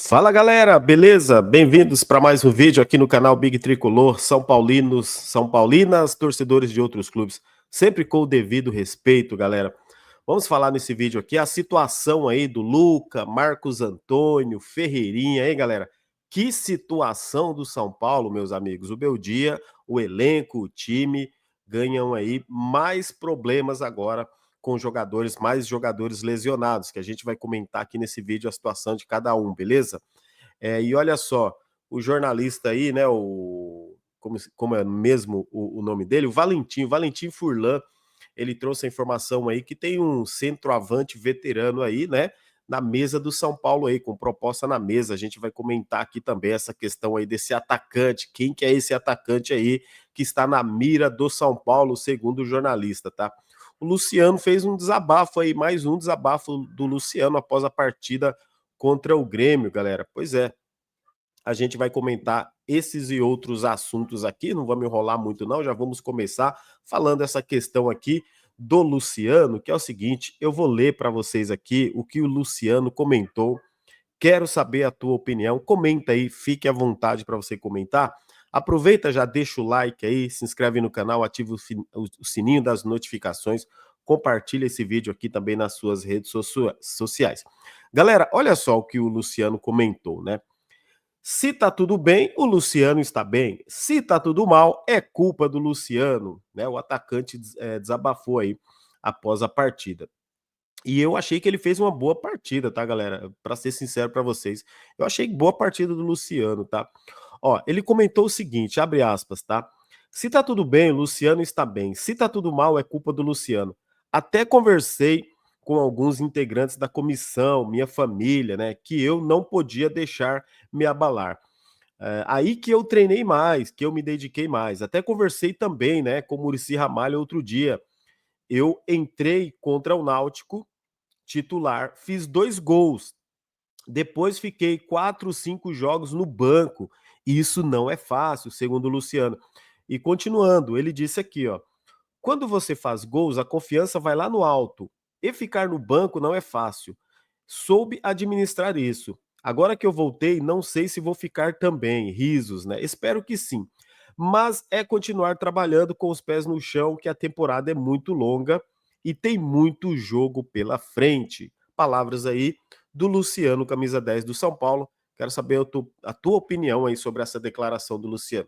Fala galera, beleza? Bem-vindos para mais um vídeo aqui no canal Big Tricolor, São Paulinos, São Paulinas, torcedores de outros clubes, sempre com o devido respeito, galera. Vamos falar nesse vídeo aqui a situação aí do Luca, Marcos Antônio, Ferreirinha, hein, galera? Que situação do São Paulo, meus amigos. O Beldia, o elenco, o time ganham aí mais problemas agora com jogadores, mais jogadores lesionados, que a gente vai comentar aqui nesse vídeo a situação de cada um, beleza? E olha só, o jornalista aí, né, como é mesmo o nome dele, o Valentim Furlan, ele trouxe a informação aí que tem um centroavante veterano aí, né, na mesa do São Paulo aí, com proposta na mesa. A gente vai comentar aqui também essa questão aí desse atacante, quem que é esse atacante aí que está na mira do São Paulo, segundo o jornalista, tá? O Luciano fez um desabafo aí, mais um desabafo do Luciano após a partida contra o Grêmio, galera. Pois é, a gente vai comentar esses e outros assuntos aqui, não vamos enrolar muito não, já vamos começar falando essa questão aqui do Luciano, que é o seguinte, eu vou ler para vocês aqui o que o Luciano comentou. Quero saber a tua opinião. Comenta aí, fique à vontade para você comentar. Aproveita, já deixa o like aí, se inscreve no canal, ativa o sininho das notificações, compartilha esse vídeo aqui também nas suas redes sociais. Galera, olha só o que o Luciano comentou, né? Se tá tudo bem, o Luciano está bem. Se tá tudo mal, é culpa do Luciano, né? O atacante desabafou aí após a partida. E eu achei que ele fez uma boa partida, tá, galera? Para ser sincero para vocês, eu achei boa partida do Luciano, tá? Ó, ele comentou o seguinte, abre aspas, tá? Se tá tudo bem, o Luciano está bem. Se tá tudo mal, é culpa do Luciano. Até conversei com alguns integrantes da comissão, minha família, né, que eu não podia deixar me abalar. Aí que eu treinei mais, que eu me dediquei mais. Até conversei também, né, com o Muricy Ramalho outro dia. Eu entrei contra o Náutico titular, fiz 2 gols. Depois fiquei 4, 5 jogos no banco. Isso não é fácil, segundo o Luciano. E continuando, ele disse aqui, ó: quando você faz gols, a confiança vai lá no alto. E ficar no banco não é fácil. Soube administrar isso. Agora que eu voltei, não sei se vou ficar também. Risos, né? Espero que sim. Mas é continuar trabalhando com os pés no chão, que a temporada é muito longa e tem muito jogo pela frente. Palavras aí do Luciano, camisa 10 do São Paulo. Quero saber a tua opinião aí sobre essa declaração do Luciano.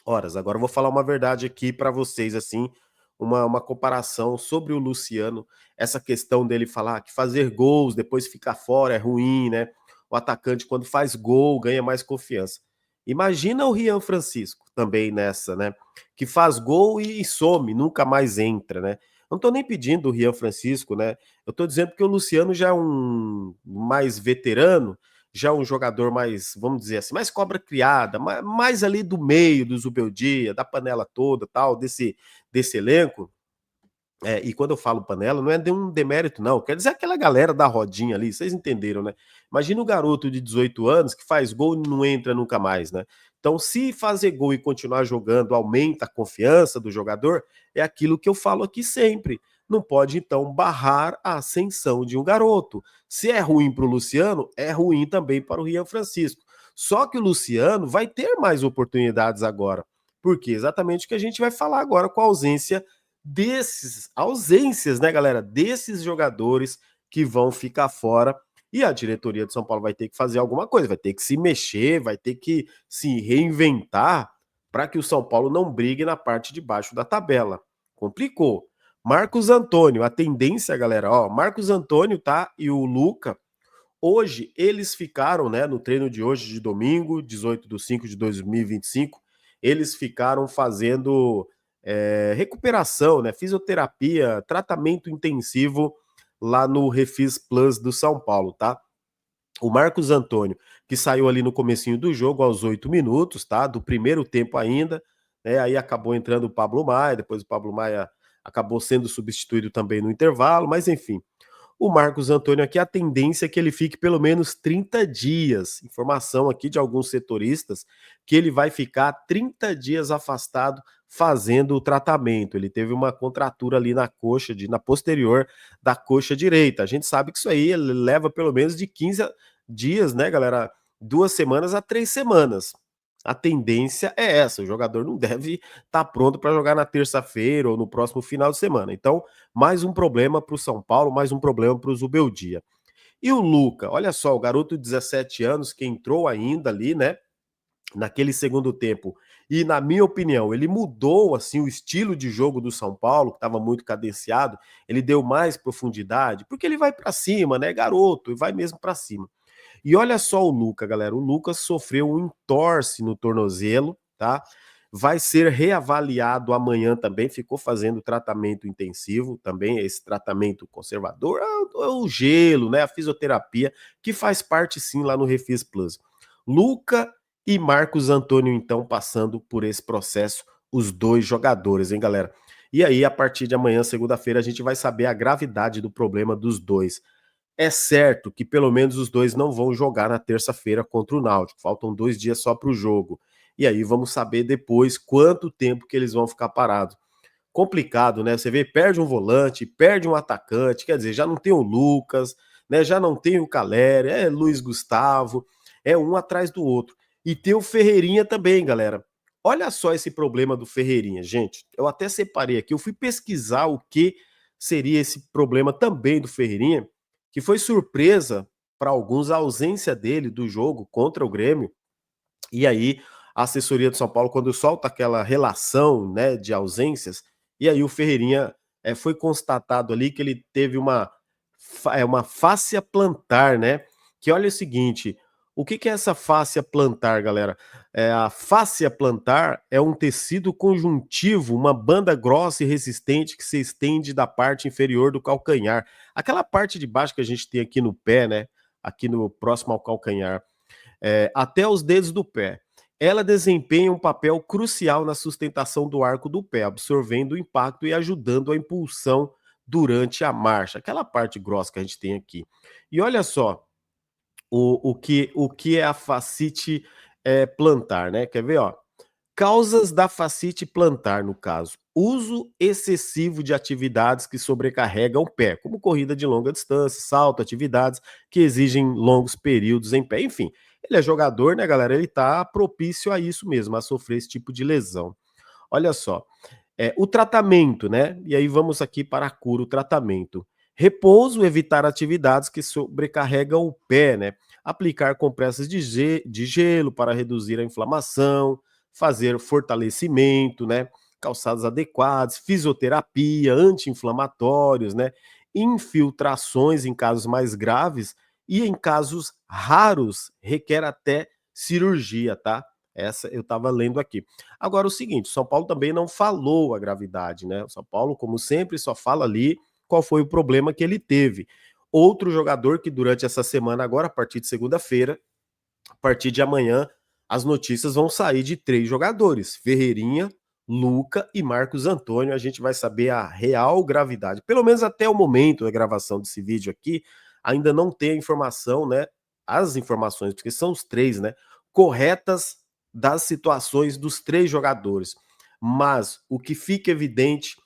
Horas, agora eu vou falar uma verdade aqui para vocês, assim, uma comparação sobre o Luciano, essa questão dele falar que fazer gols, depois ficar fora é ruim, né? O atacante, quando faz gol, ganha mais confiança. Imagina o Rian Francisco também nessa, né? Que faz gol e some, nunca mais entra, né? Não tô nem pedindo o Rian Francisco, né? Eu tô dizendo que o Luciano já é um mais veterano, já um jogador mais, vamos dizer assim, mais cobra criada, mais ali do meio do Zubeldia, da panela toda, tal, desse elenco. E quando eu falo panela, não é de um demérito, não. Quer dizer aquela galera da rodinha ali, vocês entenderam, né? Imagina o garoto de 18 anos que faz gol e não entra nunca mais, né? Então, se fazer gol e continuar jogando aumenta a confiança do jogador, é aquilo que eu falo aqui sempre. Não pode, então, barrar a ascensão de um garoto. Se é ruim para o Luciano, é ruim também para o Rian Francisco. Só que o Luciano vai ter mais oportunidades agora. Porque exatamente o que a gente vai falar agora com a ausência desses ausências, né, galera? Desses jogadores que vão ficar fora. E a diretoria de São Paulo vai ter que fazer alguma coisa, vai ter que se mexer, vai ter que se reinventar para que o São Paulo não brigue na parte de baixo da tabela. Complicou. Marcos Antônio, a tendência, galera, ó, Marcos Antônio, tá? E o Luca, hoje eles ficaram, né, no treino de hoje de domingo, 18/5/2025, eles ficaram fazendo recuperação, né, fisioterapia, tratamento intensivo lá no Refis Plus do São Paulo, tá? O Marcos Antônio, que saiu ali no comecinho do jogo, aos 8 minutos, tá? Do primeiro tempo ainda, né? Aí acabou entrando o Pablo Maia, depois o Pablo Maia acabou sendo substituído também no intervalo, mas enfim. O Marcos Antônio aqui, a tendência é que ele fique pelo menos 30 dias. Informação aqui de alguns setoristas que ele vai ficar 30 dias afastado fazendo o tratamento. Ele teve uma contratura ali na coxa, na posterior da coxa direita. A gente sabe que isso aí leva pelo menos de dias, né, galera, 2 semanas a 3 semanas. A tendência é essa, o jogador não deve estar pronto para jogar na terça-feira ou no próximo final de semana. Então, mais um problema para o São Paulo, mais um problema para o Zubeldia. E o Luca, olha só, o garoto de 17 anos que entrou ainda ali, né, naquele segundo tempo. E na minha opinião, ele mudou assim o estilo de jogo do São Paulo, que estava muito cadenciado, ele deu mais profundidade, porque ele vai para cima, né, garoto, e vai mesmo para cima. E olha só o Luca, galera, o Lucas sofreu um entorse no tornozelo, tá? Vai ser reavaliado amanhã também, ficou fazendo tratamento intensivo também, esse tratamento conservador, o gelo, né, a fisioterapia, que faz parte sim lá no Refis Plus. Luca e Marcos Antônio, então, passando por esse processo, os dois jogadores, hein, galera? E aí, a partir de amanhã, segunda-feira, a gente vai saber a gravidade do problema dos dois. É certo que pelo menos os dois não vão jogar na terça-feira contra o Náutico, faltam 2 dias só para o jogo. E aí vamos saber depois quanto tempo que eles vão ficar parados. Complicado, né? Você vê, perde um volante, perde um atacante, quer dizer, já não tem o Lucas, né? Já não tem o Caleri, é Luiz Gustavo, é um atrás do outro. E tem o Ferreirinha também, galera. Olha só esse problema do Ferreirinha, gente. Eu até separei aqui, eu fui pesquisar o que seria esse problema também do Ferreirinha, que foi surpresa para alguns a ausência dele do jogo contra o Grêmio. E aí, a assessoria do São Paulo, quando solta aquela relação, né, de ausências, e aí o Ferreirinha foi constatado ali que ele teve uma fáscia plantar, né? Que olha o seguinte: o que, que é essa fáscia plantar, galera? A fáscia plantar é um tecido conjuntivo, uma banda grossa e resistente que se estende da parte inferior do calcanhar. Aquela parte de baixo que a gente tem aqui no pé, né? Aqui no próximo ao calcanhar até os dedos do pé. Ela desempenha um papel crucial na sustentação do arco do pé, absorvendo o impacto e ajudando a impulsão durante a marcha, aquela parte grossa que a gente tem aqui. E olha só o que é a fascite plantar, né? Quer ver? Ó? Causas da fascite plantar, no caso. Uso excessivo de atividades que sobrecarregam o pé, como corrida de longa distância, salto, atividades que exigem longos períodos em pé. Enfim, ele é jogador, né, galera? Ele tá propício a isso mesmo, a sofrer esse tipo de lesão. Olha só, o tratamento, né? E aí vamos aqui para a cura, o tratamento. Repouso, evitar atividades que sobrecarregam o pé, né? Aplicar compressas de gelo para reduzir a inflamação, fazer fortalecimento, né? Calçados adequados, fisioterapia, anti-inflamatórios, né? Infiltrações em casos mais graves e em casos raros requer até cirurgia, tá? Essa eu estava lendo aqui. Agora, o seguinte, o São Paulo também não falou a gravidade, né? O São Paulo, como sempre, só fala ali qual foi o problema que ele teve. Outro jogador que durante essa semana, agora, a partir de segunda-feira, a partir de amanhã, as notícias vão sair de 3 jogadores: Ferreirinha, Luca e Marcos Antônio. A gente vai saber a real gravidade. Pelo menos até o momento da gravação desse vídeo aqui, ainda não tem a informação, né? As informações, porque são os 3, né? Corretas das situações dos 3 jogadores. Mas o que fica evidente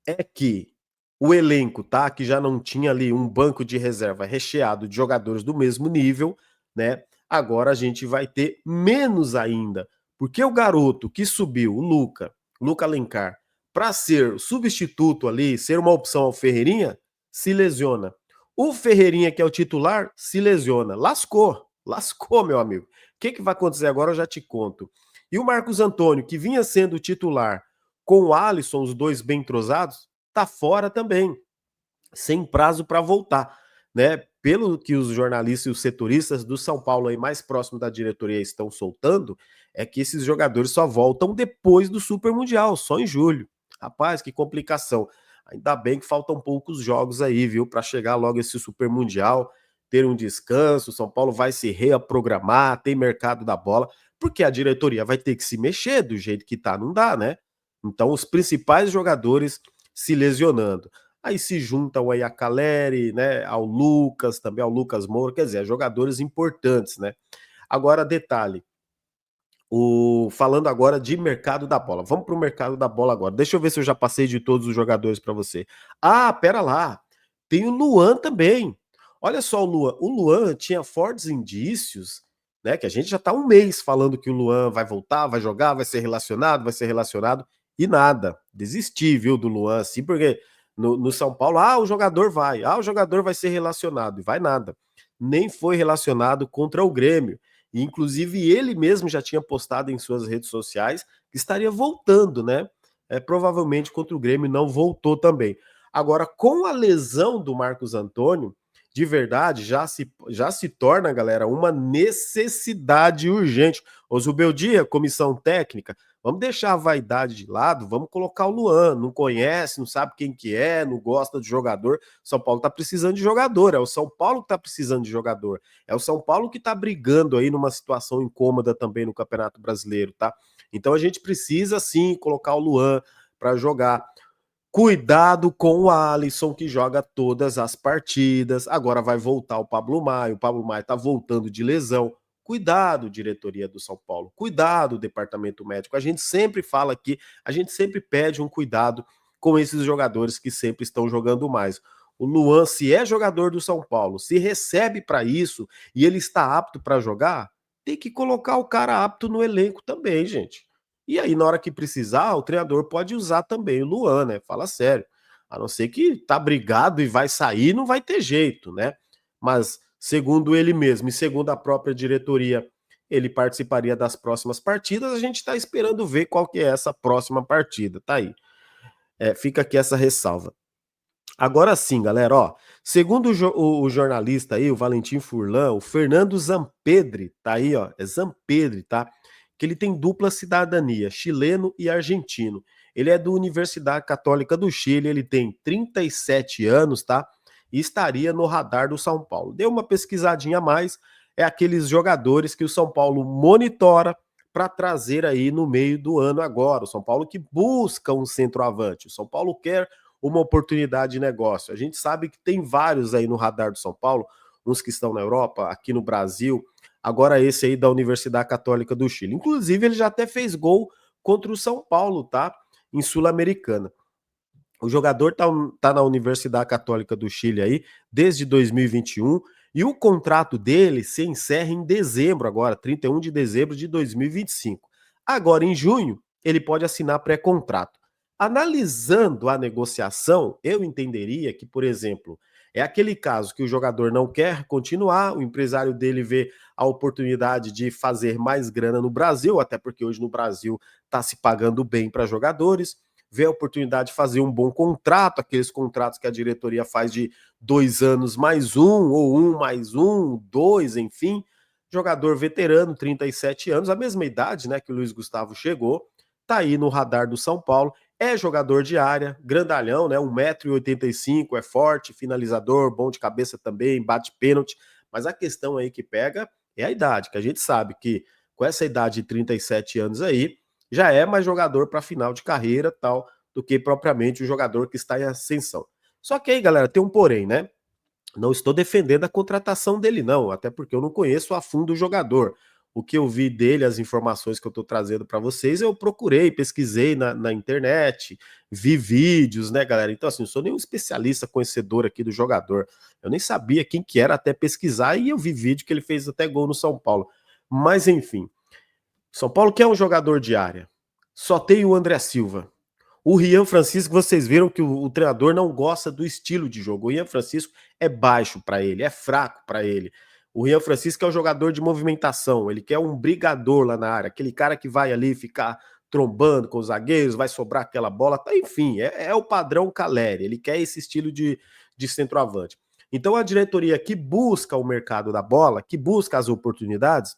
é que o elenco, tá? Que já não tinha ali um banco de reserva recheado de jogadores do mesmo nível, né? Agora a gente vai ter menos ainda, porque o garoto que subiu, o Luca Alencar, para ser substituto ali, ser uma opção ao Ferreirinha, se lesiona. O Ferreirinha, que é o titular, se lesiona. Lascou, lascou, meu amigo. O que, que vai acontecer agora eu já te conto. E o Marcos Antônio, que vinha sendo titular com o Alisson, os dois bem entrosados, tá fora também, sem prazo para voltar, né? Pelo que os jornalistas e os setoristas do São Paulo aí mais próximo da diretoria estão soltando, é que esses jogadores só voltam depois do Super Mundial, só em julho. Rapaz, que complicação. Ainda bem que faltam poucos jogos aí, viu, para chegar logo esse Super Mundial, ter um descanso, o São Paulo vai se reprogramar, tem mercado da bola, porque a diretoria vai ter que se mexer do jeito que tá, não dá, né? Então os principais jogadores se lesionando. Aí se juntam aí a Caleri, né, ao Lucas, também ao Lucas Moura, quer dizer, jogadores importantes, né? Agora, detalhe, falando agora de mercado da bola. Vamos para o mercado da bola agora. Deixa eu ver se eu já passei de todos os jogadores para você. Ah, pera lá. Tem o Luan também. Olha só o Luan tinha fortes indícios, né, que a gente já está um mês falando que o Luan vai voltar, vai jogar, vai ser relacionado, e nada. Desisti, viu, do Luan, assim, porque no São Paulo, o jogador vai ser relacionado, e vai nada. Nem foi relacionado contra o Grêmio. E, inclusive, ele mesmo já tinha postado em suas redes sociais que estaria voltando, né? Provavelmente contra o Grêmio não voltou também. Agora, com a lesão do Marcos Antônio, de verdade, já se torna, galera, uma necessidade urgente. Ô Zubeldia, comissão técnica, vamos deixar a vaidade de lado, vamos colocar o Luan. Não conhece, não sabe quem que é, não gosta de jogador. São Paulo tá precisando de jogador, é o São Paulo que tá precisando de jogador. É o São Paulo que tá brigando aí numa situação incômoda também no Campeonato Brasileiro, tá? Então a gente precisa sim colocar o Luan para jogar. Cuidado com o Alisson, que joga todas as partidas. Agora vai voltar o Pablo Maia. O Pablo Maia tá voltando de lesão. Cuidado, diretoria do São Paulo. Cuidado, departamento médico. A gente sempre fala aqui, a gente sempre pede um cuidado com esses jogadores que sempre estão jogando mais. O Luan, se é jogador do São Paulo, se recebe para isso e ele está apto para jogar, tem que colocar o cara apto no elenco também, gente. E aí, na hora que precisar, o treinador pode usar também o Luan, né? Fala sério. A não ser que tá brigado e vai sair, não vai ter jeito, né? Mas, segundo ele mesmo e segundo a própria diretoria, ele participaria das próximas partidas. A gente tá esperando ver qual que é essa próxima partida. Tá aí. Fica aqui essa ressalva. Agora sim, galera, ó. Segundo o jornalista aí, o Valentim Furlan, o Fernando Zampedri, tá aí, ó. É Zampedri, tá? Que ele tem dupla cidadania, chileno e argentino. Ele é da Universidade Católica do Chile, ele tem 37 anos, tá? E estaria no radar do São Paulo. Deu uma pesquisadinha a mais, é aqueles jogadores que o São Paulo monitora para trazer aí no meio do ano agora. O São Paulo que busca um centroavante. O São Paulo quer uma oportunidade de negócio. A gente sabe que tem vários aí no radar do São Paulo, uns que estão na Europa, aqui no Brasil, agora esse aí da Universidade Católica do Chile. Inclusive, ele já até fez gol contra o São Paulo, tá? Em Sul-Americana. O jogador tá na Universidade Católica do Chile aí desde 2021 e o contrato dele se encerra em dezembro agora, 31 de dezembro de 2025. Agora, em junho, ele pode assinar pré-contrato. Analisando a negociação, eu entenderia que, por exemplo, é aquele caso que o jogador não quer continuar, o empresário dele vê a oportunidade de fazer mais grana no Brasil, até porque hoje no Brasil está se pagando bem para jogadores, vê a oportunidade de fazer um bom contrato, aqueles contratos que a diretoria faz de 2 anos mais um, ou 1 mais 1, 2, enfim. Jogador veterano, 37 anos, a mesma idade, né, que o Luiz Gustavo chegou, tá aí no radar do São Paulo, é jogador de área, grandalhão, né, 1,85 m, é forte, finalizador, bom de cabeça também, bate pênalti, mas a questão aí que pega é a idade, que a gente sabe que com essa idade de 37 anos aí, já é mais jogador para final de carreira tal do que propriamente o jogador que está em ascensão. Só que aí, galera, tem um porém, né? Não estou defendendo a contratação dele, não, até porque eu não conheço a fundo o jogador. O que eu vi dele, as informações que eu estou trazendo para vocês, eu procurei, pesquisei na internet, vi vídeos, né, galera? Então, assim, não sou nenhum especialista conhecedor aqui do jogador. Eu nem sabia quem que era até pesquisar e eu vi vídeo que ele fez até gol no São Paulo. Mas, enfim, São Paulo quer um jogador de área. Só tem o André Silva. O Rian Francisco, vocês viram que o treinador não gosta do estilo de jogo. O Rian Francisco é baixo para ele, é fraco para ele. O Rian Francisco é um jogador de movimentação, ele quer um brigador lá na área, aquele cara que vai ali ficar trombando com os zagueiros, vai sobrar aquela bola, tá, enfim, é o padrão Caleri, ele quer esse estilo de centroavante. Então a diretoria que busca o mercado da bola, que busca as oportunidades,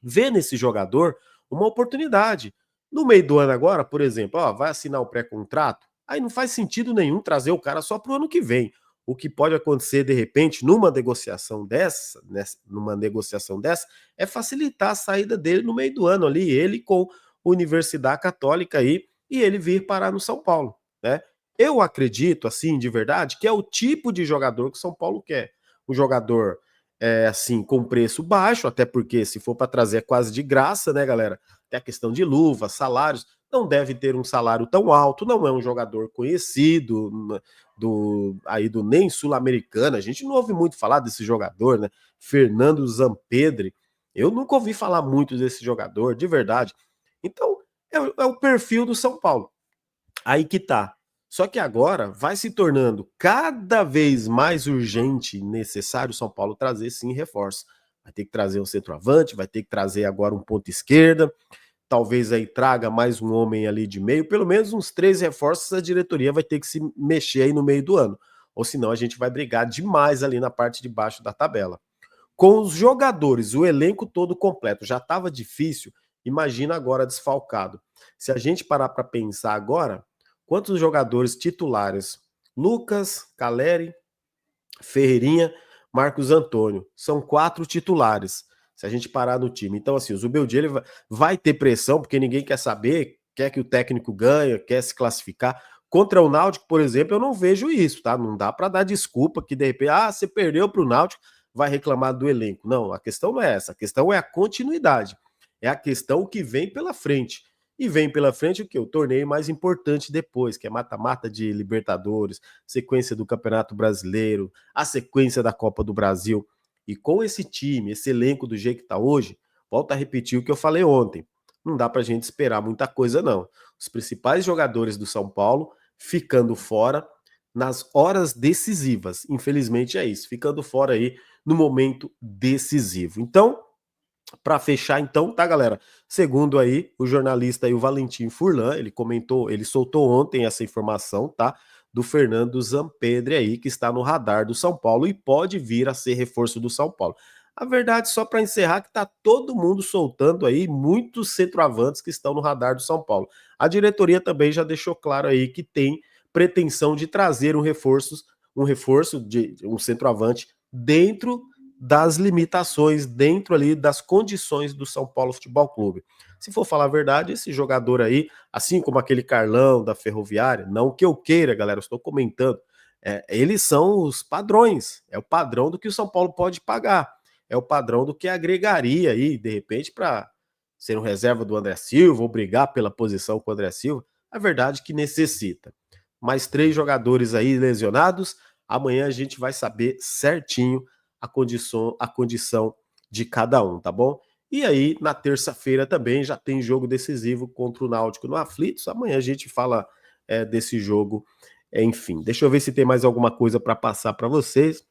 vê nesse jogador uma oportunidade. No meio do ano agora, por exemplo, ó, vai assinar o pré-contrato, aí não faz sentido nenhum trazer o cara só para o ano que vem. O que pode acontecer de repente numa negociação dessa, é facilitar a saída dele no meio do ano ali, ele com a Universidade Católica aí e ele vir parar no São Paulo, né? Eu acredito, assim, de verdade, que é o tipo de jogador que o São Paulo quer. O jogador assim, com preço baixo, até porque se for para trazer é quase de graça, né, galera? Tem a questão de luvas, salários, não deve ter um salário tão alto, não é um jogador conhecido do nem sul-americano. A gente não ouve muito falar desse jogador, né? Fernando Zampedri. Eu nunca ouvi falar muito desse jogador, de verdade. Então, é o perfil do São Paulo. Aí que tá. Só que agora vai se tornando cada vez mais urgente e necessário o São Paulo trazer sim reforço. Vai ter que trazer um centroavante, vai ter que trazer agora um ponta esquerda, talvez aí traga mais um homem ali de meio, pelo menos uns 3 reforços a diretoria vai ter que se mexer aí no meio do ano. Ou senão a gente vai brigar demais ali na parte de baixo da tabela. Com os jogadores, o elenco todo completo, já estava difícil, imagina agora desfalcado. Se a gente parar para pensar agora, quantos jogadores titulares? Lucas, Caleri, Ferreirinha, Marcos Antônio. São 4 titulares, se a gente parar no time. Então, assim, o Zubeldia ele vai ter pressão, porque ninguém quer saber, quer que o técnico ganhe, quer se classificar. Contra o Náutico, por exemplo, eu não vejo isso, tá? Não dá para dar desculpa que de repente, você perdeu para o Náutico, vai reclamar do elenco. Não, a questão não é essa. A questão é a continuidade. É a questão que vem pela frente. E vem pela frente o que? O torneio mais importante depois, que é mata-mata de Libertadores, sequência do Campeonato Brasileiro, a sequência da Copa do Brasil. E com esse time, esse elenco do jeito que está hoje, volto a repetir o que eu falei ontem. Não dá para a gente esperar muita coisa, não. Os principais jogadores do São Paulo ficando fora nas horas decisivas. Infelizmente é isso, ficando fora aí no momento decisivo. Então, para fechar então, tá, galera? Segundo aí o jornalista aí, o Valentim Furlan, ele comentou, ele soltou ontem essa informação, tá? Do Fernando Zampedri aí, que está no radar do São Paulo e pode vir a ser reforço do São Paulo. A verdade, só para encerrar, que tá todo mundo soltando aí muitos centroavantes que estão no radar do São Paulo. A diretoria também já deixou claro aí que tem pretensão de trazer um reforço de um centroavante dentro das limitações, dentro ali das condições do São Paulo Futebol Clube. Se for falar a verdade, esse jogador aí, assim como aquele Carlão da Ferroviária, não que eu queira, galera, eu estou comentando, eles são os padrões, é o padrão do que o São Paulo pode pagar, é o padrão do que agregaria aí, de repente, para ser um reserva do André Silva ou brigar pela posição com o André Silva, a verdade é que necessita. Mais 3 jogadores aí lesionados, amanhã a gente vai saber certinho a condição de cada um, tá bom? E aí, na terça-feira também já tem jogo decisivo contra o Náutico no Aflitos. Amanhã a gente fala desse jogo. Enfim, deixa eu ver se tem mais alguma coisa para passar para vocês.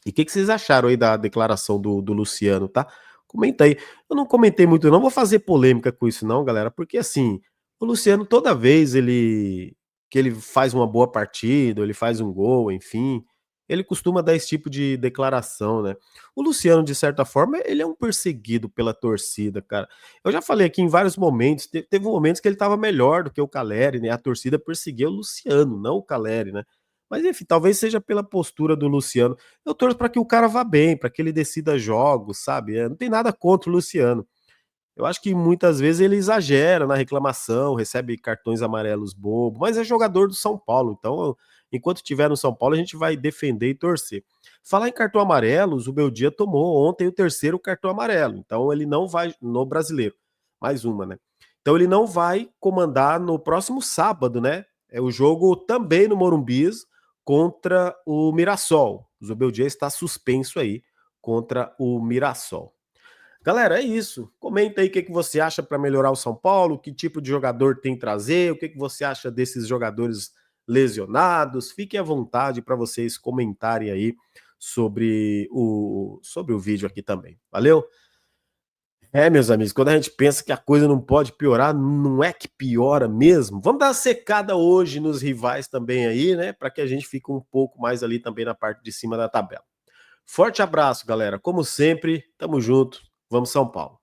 E o que vocês acharam aí da declaração do Luciano, tá? Comenta aí. Eu não comentei muito, não vou fazer polêmica com isso, não, galera, porque assim, o Luciano, toda vez que ele faz uma boa partida, ele faz um gol, enfim, ele costuma dar esse tipo de declaração, né? O Luciano, de certa forma, ele é um perseguido pela torcida, cara. Eu já falei aqui em vários momentos, teve momentos que ele estava melhor do que o Caleri, né? A torcida perseguia o Luciano, não o Caleri, né? Mas enfim, talvez seja pela postura do Luciano. Eu torço para que o cara vá bem, para que ele decida jogos, sabe? Não tem nada contra o Luciano. Eu acho que muitas vezes ele exagera na reclamação, recebe cartões amarelos bobo, mas é jogador do São Paulo, então enquanto estiver no São Paulo a gente vai defender e torcer. Falar em cartão amarelo, o Beldia tomou ontem o terceiro cartão amarelo, então ele não vai no Brasileiro, mais uma, né? Então ele não vai comandar no próximo sábado, né? É o jogo também no Morumbis contra o Mirassol. O Zubeldia está suspenso aí contra o Mirassol. Galera, é isso. Comenta aí o que, que você acha para melhorar o São Paulo, que tipo de jogador tem que trazer, o que, que você acha desses jogadores lesionados. Fique à vontade para vocês comentarem aí sobre o vídeo aqui também. Valeu? Meus amigos, quando a gente pensa que a coisa não pode piorar, não é que piora mesmo. Vamos dar uma secada hoje nos rivais também aí, né? Para que a gente fique um pouco mais ali também na parte de cima da tabela. Forte abraço, galera. Como sempre, tamo junto. Vamos São Paulo.